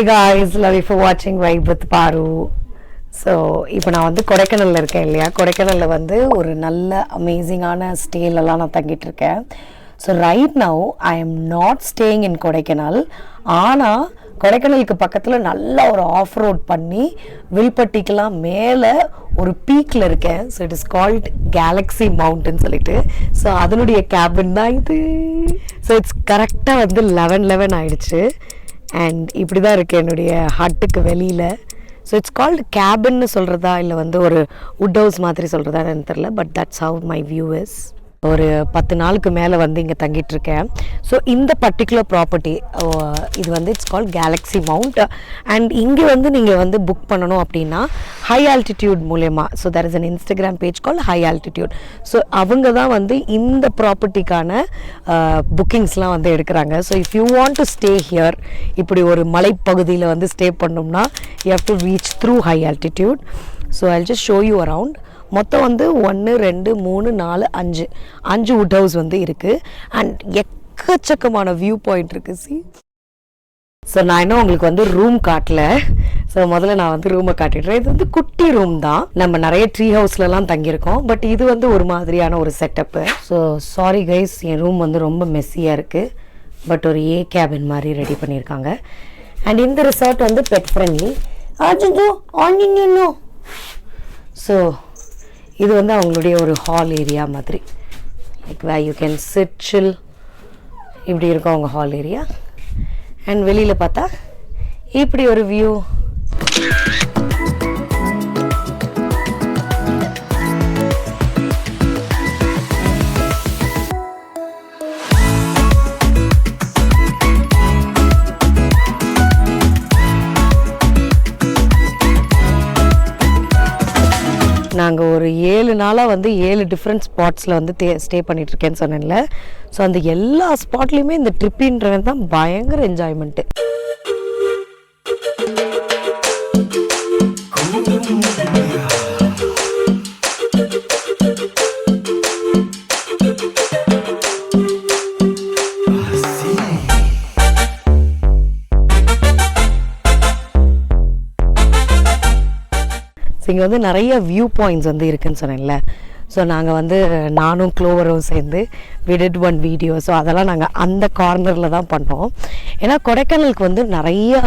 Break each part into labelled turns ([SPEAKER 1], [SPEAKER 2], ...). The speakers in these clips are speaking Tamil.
[SPEAKER 1] Hey guys, love you for watching Vibe with Paru. So இப்போ நான் வந்து கொடைக்கானலில் இருக்கேன் இல்லையா, கொடைக்கானலில் வந்து ஒரு நல்ல அமேசிங்கான ஸ்டேலெல்லாம் நான் தங்கிட்டுருக்கேன். So right now I am not staying in Kodaikanal. ஆனால் கொடைக்கானலுக்கு பக்கத்தில் நல்லா ஒரு ஆஃப் ரோட் பண்ணி வில்பட்டிக்கெலாம் மேலே ஒரு பீக்கில் இருக்கேன். So it is called Galaxy mountain சொல்லிட்டு. ஸோ அதனுடைய கேபின் தான் இது. ஸோ இட்ஸ் கரெக்டாக வந்து 11 ஆயிடுச்சு. அண்ட் இப்படி தான் இருக்குது என்னுடைய ஹட்டுக்கு வெளியில். ஸோ இட்ஸ் கால்டு கேபின்னு சொல்கிறதா இல்லை வந்து ஒரு வுட் ஹவுஸ் மாதிரி சொல்கிறதா எனக்கு தெரில. But that's how my view is. ஒரு 10 நாளுக்கு மேலே வந்து இங்கே தங்கிட்டுருக்கேன். ஸோ இந்த பர்டிகுலர் ப்ராப்பர்ட்டி இது வந்து it's called Galaxy mount. And இங்கே வந்து நீங்கள் வந்து புக் பண்ணணும் அப்படின்னா ஹை ஆல்டிடியூட் மூலயமா. So that is an Instagram page call high altitude. So அவங்க தான் வந்து இந்த ப்ராப்பர்ட்டிக்கான புக்கிங்ஸ்லாம் வந்து எடுக்கிறாங்க. So if you want to stay here, இப்படி ஒரு மலைப்பகுதியில் வந்து ஸ்டே பண்ணோம்னா you have to reach through high altitude. So I just show you around. மொத்தம் வந்து 1 2 3 4 5 வுட் ஹவுஸ் வந்து இருக்குது. அண்ட் எக்கச்சக்கமான வியூ பாயிண்ட் இருக்குது. சி, ஸோ நான் இன்னும் உங்களுக்கு வந்து ரூம் காட்டல. ஸோ முதல்ல நான் வந்து ரூமை காட்டிடுறேன். இது வந்து குட்டி ரூம் தான். நம்ம நிறைய ட்ரீ ஹவுஸ்லலாம் தங்கியிருக்கோம். பட் இது வந்து ஒரு மாதிரியான ஒரு செட்டப்பு. ஸோ சாரி கைஸ், என் ரூம் வந்து ரொம்ப மெஸ்ஸியாக இருக்குது. பட் ஒரு கேபின் மாதிரி ரெடி பண்ணியிருக்காங்க. அண்ட் இந்த ரிசார்ட் வந்து பெட் ஃப்ரெண்ட்லி. ஸோ இது வந்து அவங்களுடைய ஒரு ஹால் ஏரியா மாதிரி, like where you can sit chill. இப்படி இருக்கும் அவங்க ஹால் ஏரியா. அண்ட் வெளியில் பார்த்தா இப்படி ஒரு வியூ. நாங்கள் ஒரு 7 நாளாக வந்து 7 டிஃப்ரெண்ட் ஸ்பாட்ஸில் வந்து ஸ்டே பண்ணிகிட்ருக்கேன்னு சொன்னேன்ல. ஸோ அந்த எல்லா ஸ்பாட்லேயுமே இந்த ட்ரிப்பின்றவன் தான் பயங்கர என்ஜாய்மெண்ட்டு. இங்கே வந்து நிறைய வியூ பாயிண்ட்ஸ் வந்து இருக்குதுன்னு சொன்னேன்ல. ஸோ நாங்கள் வந்து நானும் க்ளோவரும் சேர்ந்து we did one video. So அதெல்லாம் நாங்கள் அந்த கார்னரில் தான் பண்ணோம். ஏன்னா கொடைக்கானலுக்கு வந்து நிறைய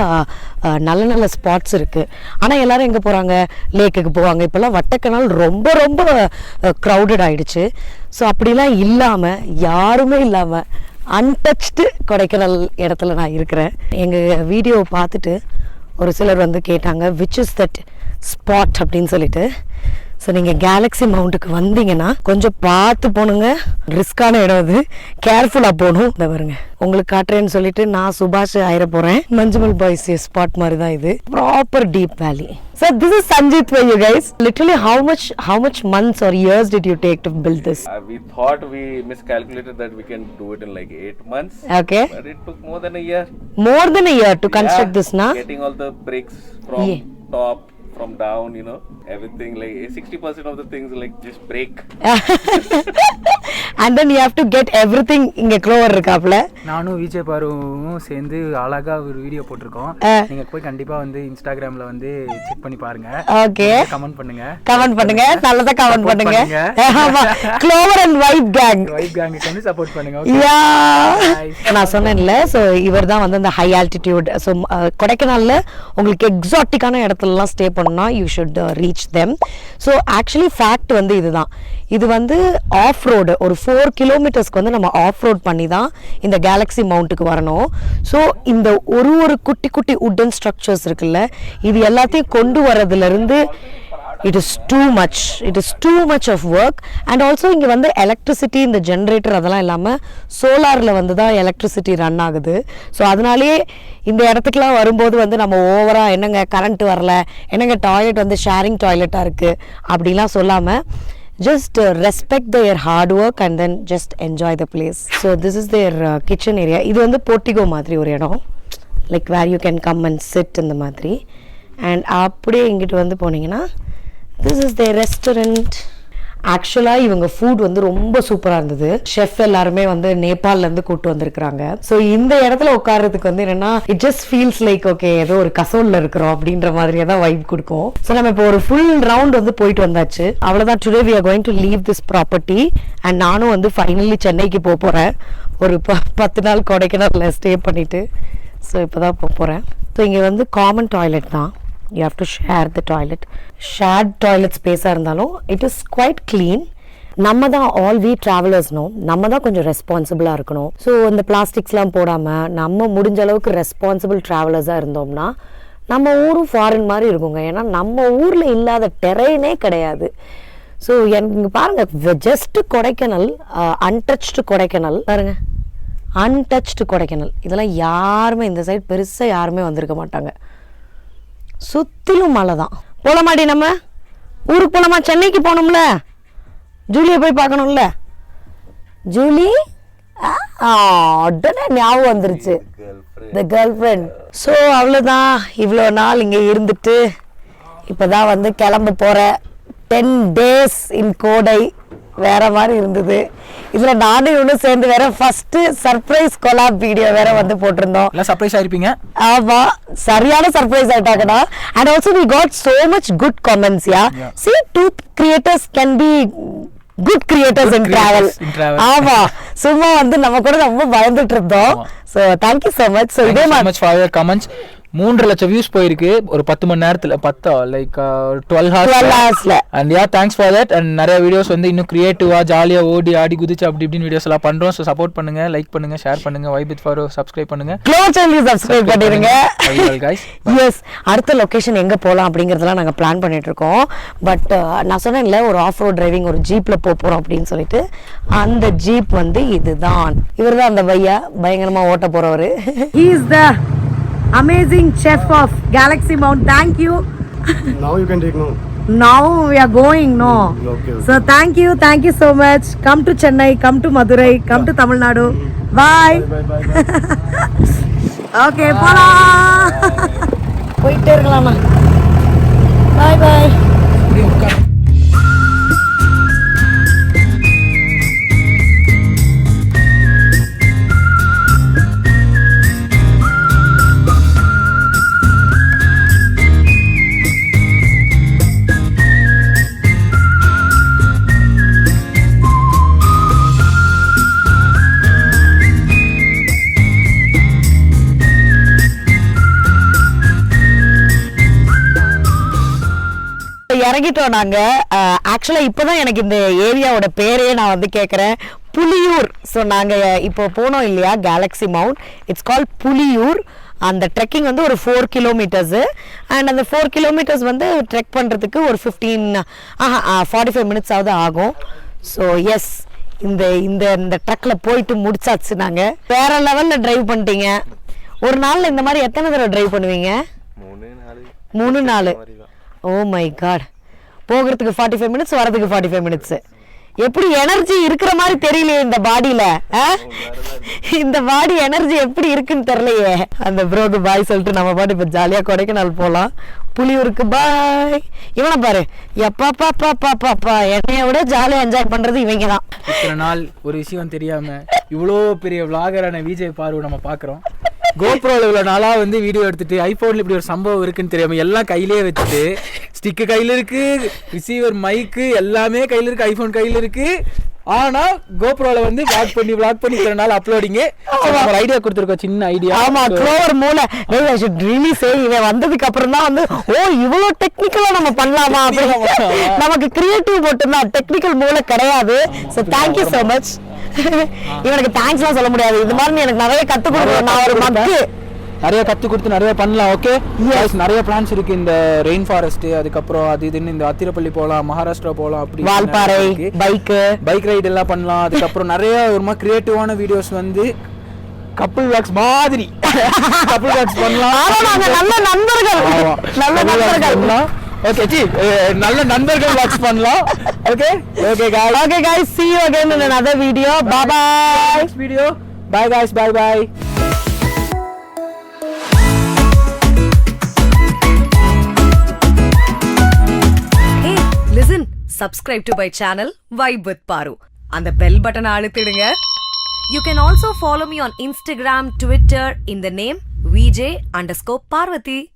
[SPEAKER 1] நல்ல நல்ல ஸ்பாட்ஸ் இருக்குது. ஆனால் எல்லோரும் எங்கே போகிறாங்க, லேக்குக்கு போவாங்க. இப்போல்லாம் வட்டக்கனால் ரொம்ப ரொம்ப க்ரௌடட் ஆகிடுச்சு. ஸோ அப்படிலாம் இல்லாமல், யாருமே இல்லாமல் அன்டச்டு கொடைக்கானல் இடத்துல நான் இருக்கிறேன். எங்கள் வீடியோவை பார்த்துட்டு ஒரு சிலர் வந்து கேட்டாங்க விச் இஸ் தட் ஸ்பாட் அப்படின்னு சொல்லிட்டு. ஸோ நீங்கள் கேலக்ஸி மவுண்ட்டுக்கு வந்தீங்கன்னா கொஞ்சம் பார்த்து போகணுங்க. ரிஸ்கான இடம் அது, கேர்ஃபுல்லாக போகணும். இந்த வருங்க உங்களுக்கு காட்டுறேன்னு சொல்லிட்டு நான் சுபாஷ் ஆயிர போகிறேன். மஞ்சுமல் பாய்ஸ் ஸ்பாட் மாதிரி தான் இது. ப்ராப்பர் டீப் வேலி. So this is Sanjit for you guys. Literally how much months or years did you take to build this?
[SPEAKER 2] We thought we miscalculated that we can do it in like 8 months.
[SPEAKER 1] Okay.
[SPEAKER 2] But it took more than a year.
[SPEAKER 1] More than a year to construct this, na?
[SPEAKER 2] Getting all the bricks from top, from down, you know, everything, like 60% of the things like just break.
[SPEAKER 1] And then you have to get everything இங்க க்ளோவர் இருக்காப்ல.
[SPEAKER 3] நானும் விஜய் பாருவும் சேர்ந்து அழகா ஒரு வீடியோ போட்டிருக்கோம். நீங்க போய் கண்டிப்பா வந்து இன்ஸ்டாகிராம்ல வந்து செக் பண்ணி பாருங்க. ஓகே, கமெண்ட் பண்ணுங்க நல்லதா கமெண்ட் பண்ணுங்க. ஆமா, க்ளோவர் அண்ட் வைப் கேங்குக்கு வந்து சப்போர்ட் பண்ணுங்க. யா, நான் சொன்னேன்ல. சோ இவர் தான் வந்து அந்த ஹை ஆல்டிடியூட். சோ கொடைக்கானல்ல உங்களுக்கு எக்ஸாட்டிக்கான இடத்துலலாம் ஸ்டே பண்ணா you should reach them. So actually fact வந்து இதுதான். இது வந்து ஆஃப் ரோடு ஒரு 4 கிலோமீட்டர்ஸ்க்கு வந்து நம்ம ஆஃப் ரோட் பண்ணி தான் இந்த கேலக்ஸி மவுண்ட்டுக்கு வரணும். ஸோ இந்த ஒரு குட்டி குட்டி உட்டன் ஸ்ட்ரக்சர்ஸ் இருக்குல்ல, இது எல்லாத்தையும் கொண்டு வரதுலேருந்து it is too much of work. And also இங்கே வந்து எலக்ட்ரிசிட்டி, இந்த ஜென்ரேட்டர் அதெல்லாம் இல்லாமல் சோலாரில் வந்து தான் எலக்ட்ரிசிட்டி ரன் ஆகுது. ஸோ அதனாலேயே இந்த இடத்துக்குலாம் வரும்போது வந்து நம்ம ஓவராக என்னங்க கரண்ட் வரல, என்னங்க டாய்லெட் வந்து ஷேரிங் டாய்லெட்டாக இருக்குது அப்படிலாம் சொல்லாமல் just respect their hard work and then just enjoy the place. So this is their kitchen area. இது வந்து போர்ட்டிகோ மாதிரி ஒரு இடம், like where you can come and sit இந்த மாதிரி. And அப்படியே இங்கிட்டு வந்து போனீங்கன்னா this is their restaurant.
[SPEAKER 1] ஆக்சுவலாக இவங்க ஃபுட் வந்து ரொம்ப சூப்பராக இருந்தது. ஷெஃப் எல்லாருமே வந்து நேபாளிலேருந்து கூப்பிட்டு வந்திருக்கிறாங்க. ஸோ இந்த இடத்துல உட்கார்றதுக்கு வந்து என்னன்னா it just feels like okay ஏதோ ஒரு கசோலில் இருக்கிறோம் அப்படின்ற மாதிரியே தான் வைப் கொடுக்கும். ஸோ நம்ம இப்போ ஒரு ஃபுல் ரவுண்ட் வந்து போயிட்டு வந்தாச்சு. அவ்வளோதான். Today we are going to leave this property and நானும் வந்து ஃபைனலி சென்னைக்கு போக போகிறேன். ஒரு 10 நாள் கொடைக்கானல்ல ஸ்டே பண்ணிட்டு. ஸோ இப்போ தான் போக போகிறேன். ஸோ இங்கே வந்து காமன் டாய்லெட் தான். You have to share the toilet. Shared toilet space இருந்தாலும் it is quite clean. நம்ம தான் all we travelers நம்ம தான் கொஞ்சம் ரெஸ்பான்சிபிளாக இருக்கணும். ஸோ இந்த பிளாஸ்டிக்ஸ்லாம் போடாமல் நம்ம முடிஞ்ச அளவுக்கு ரெஸ்பான்சிபிள் ட்ராவலர்ஸாக இருந்தோம்னா நம்ம ஊரும் ஃபாரின் மாதிரி இருக்குங்க. ஏன்னா நம்ம ஊரில் இல்லாத டெரெயினே கிடையாது. ஸோ எனக்கு பாருங்கள், ஜஸ்ட் கொடைக்கானல், அன்டச்டு கொடைக்கானல் பாருங்க, அன்டச்டு கொடைக்கானல். இதெல்லாம் யாருமே இந்த சைடு பெருசாக யாருமே வந்திருக்க மாட்டாங்க. சுத்திலும் மழை தான். போலமாடி நம்ம ஊருக்கு போலாமா? சென்னைக்கு போகணும்ல, ஜூலியை போய் பார்க்கணும்ல. ஜூலி உடனே ஞாபகம் வந்துருச்சு, த கேர்ள் ஃப்ரெண்ட். ஸோ அவ்வளோதான். இவ்வளோ நாள் இங்கே இருந்துட்டு இப்போதான் வந்து கிளம்ப போகிற 10 days இன் கோடை. வேற மாதிரி இருந்தது. இதுல நானும் இவனும் சேர்ந்து வேற ஃபர்ஸ்ட் சர்ப்ரைஸ் கொலாப் வீடியோ வேற வந்து போட்டிருந்தோம்.
[SPEAKER 3] எல்லாம் சர்ப்ரைஸ் ஆயிருப்பீங்க.
[SPEAKER 1] ஆமா, சரியான சர்ப்ரைஸ் ஆயிட்டாங்கடா. And also we got so much good comments. See, two creators can be good creators in travel. ஆமா, சும்மா வந்து நம்ம கூட ரொம்ப பயந்துட்டு இருந்தோம். So thank you so much. So இதே
[SPEAKER 3] much for your comments. 3 லட்சம் வியூஸ் போயிருக்கு ஒரு 10 மணி நேரத்துல. 10 லைக் 12 ஹவர்ஸ்ல. And yeah thanks for that. And நிறைய வீடியோஸ் வந்து இன்னும் கிரியேட்டிவா ஜாலியா ஓடி ஆடி குதிச்சு அப்படி இப்படின்னு வீடியோஸ் எல்லாம் பண்றோம். ஸோ சப்போர்ட் பண்ணுங்க, லைக் பண்ணுங்க, ஷேர் பண்ணுங்க. வைப் வித் ஃபாரோ சப்ஸ்கிரைப் பண்ணுங்க.
[SPEAKER 1] க்ளோஸ் சேனல் சப்ஸ்கிரைப் பண்ணிருங்க. எஸ், அடுத்த லொகேஷன் எங்க போலாம் அப்படிங்கறதெல்லாம் நாங்க பிளான் பண்ணிட்டு இருக்கோம். பட் நான் சொன்னேன்ல ஒரு ஆஃப் ரோட் டிரைவிங் ஒரு ஜீப்ல போறோம் அப்படின்னு சொல்லிட்டு. அந்த ஜீப் வந்து இதுதான். இவர்தான் அந்த பையா, பயங்கரமா ஓட்ட போறவரு. He is the amazing chef of Galaxy Mount. Thank you.
[SPEAKER 4] Now you can take no.
[SPEAKER 1] Now we are going, no.
[SPEAKER 4] Okay.
[SPEAKER 1] So thank you so much. Come to Chennai, come to Madurai, come to Tamil Nadu. Bye.
[SPEAKER 4] Bye.
[SPEAKER 1] Okay, போலா. போயிட்டே இருக்கலாமா? Bye bye. இறங்கிட்டோம் நாங்க. ஆக்சுவலா இப்பதான் எனக்கு இந்த ஏரியாவோட பேரே நான் வந்து கேட்கறேன். புலியூர். ஸோ நாங்க இப்போ போனோம் இல்லையா Galaxy mount, it's call Puliyur. அந்த ட்ரெக்கிங் வந்து ஒரு 4 கிலோமீட்டர்ஸு. அண்ட் அந்த 4 கிலோமீட்டர்ஸ் வந்து ட்ரெக் பண்ணுறதுக்கு ஒரு 45 மினிட்ஸ் ஆகுது ஆகும். ஸோ எஸ், இந்த இந்த இந்த ட்ரக்கில் போயிட்டு முடிச்சாச்சு. நாங்கள் வேற லெவலில் டிரைவ் பண்ணிட்டீங்க. ஒரு நாளில் இந்த மாதிரி எத்தனை தடவை டிரைவ் பண்ணுவீங்க? 3-4. Oh my god. போகிறதுக்கு 45 மினிட்ஸ், வரதுக்கு 45 மினிட்ஸ். எப்படி எனர்ஜி இருக்கிற மாதிரி தெரியலையே இந்த பாடியில. இந்த பாடி எனர்ஜி எப்படி இருக்குன்னு தெரியலையே. அந்த ப்ரோக்கு பாய் சொல்லிட்டு நம்ம பாட்டு இப்ப ஜாலியா கொடைக்கானல் போலாம். புலியூருக்கு பாய். இவனை பாரு, எப்பா என்னைய விட ஜாலியா என்ஜாய் பண்றது இவங்க தான்.
[SPEAKER 3] இத்தனை நாள் ஒரு விஷயம் தெரியாம இவ்வளோ பெரிய விளாகரான விஜய் பார்வை நம்ம பாக்குறோம். கோப்ரோல இவ்வளோ நாளாக வந்து வீடியோ எடுத்துட்டு ஐஃபோனில் இப்படி ஒரு சம்பவம் இருக்குன்னு தெரியாம எல்லாம் கையிலே வச்சுட்டு, ஸ்டிக்கு கையில் இருக்கு, ரிசீவர் மைக்கு எல்லாமே கையில் இருக்கு, ஐஃபோன் கையில் இருக்கு. ஆனா கோப்ரோல வந்து பிளாக் பண்ணி இத்தனை நாள் அப்லோடிங் ஒரு ஐடியா கொடுத்துருக்கோம், சின்ன ஐடியா.
[SPEAKER 1] ஆமா, க்ளோவர் மூளை. ஐ ஷுட் ரியலி சே, இவன் வந்ததுக்கு அப்புறம் தான் வந்து ஓ இவ்வளோ டெக்னிக்கலா நம்ம பண்ணலாமா அப்படின்னு. நமக்கு கிரியேட்டிவ் மட்டும்தான், டெக்னிக்கல் மூளை கிடையாது. So thank you so much. இவனுக்கு தேங்க்ஸ்லாம் சொல்ல முடியாது. இது மாதிரி எனக்கு நிறைய கற்றுக் கொடுக்கணும். நான் ஒரு மக்கு
[SPEAKER 3] நிறைய கற்றுக் கொடுத்து நிறைய பண்ணலாம். ஓகே, நிறைய பிளான்ஸ் இருக்கு. இந்த ரெயின் ஃபாரஸ்ட், அதுக்கப்புறம் அது இதுன்னு இந்த அத்திரப்பள்ளி போகலாம், மகாராஷ்டிரா போகலாம், அப்படி
[SPEAKER 1] வால்பாறை பைக்
[SPEAKER 3] ரைடு எல்லாம் பண்ணலாம். அதுக்கப்புறம் நிறைய ஒரு மாதிரி கிரியேட்டிவான வீடியோஸ் வந்து கப்புள் வாக்ஸ் மாதிரி கப்புள் வாக்ஸ் பண்ணலாம்.
[SPEAKER 1] நல்ல நண்பர்கள்
[SPEAKER 3] ஓகே ஜி, நல்ல நண்பர்கள் வாட்ச் பண்ணலாம். Okay
[SPEAKER 1] guys, see you again in another video. Bye bye.
[SPEAKER 3] Next video. Bye guys, bye.
[SPEAKER 1] Hey, listen,
[SPEAKER 5] subscribe to my channel Vibe with Paru. And the bell button அழுத்திடுங்க. You can also follow me on Instagram, Twitter in the name VJ_Parvati.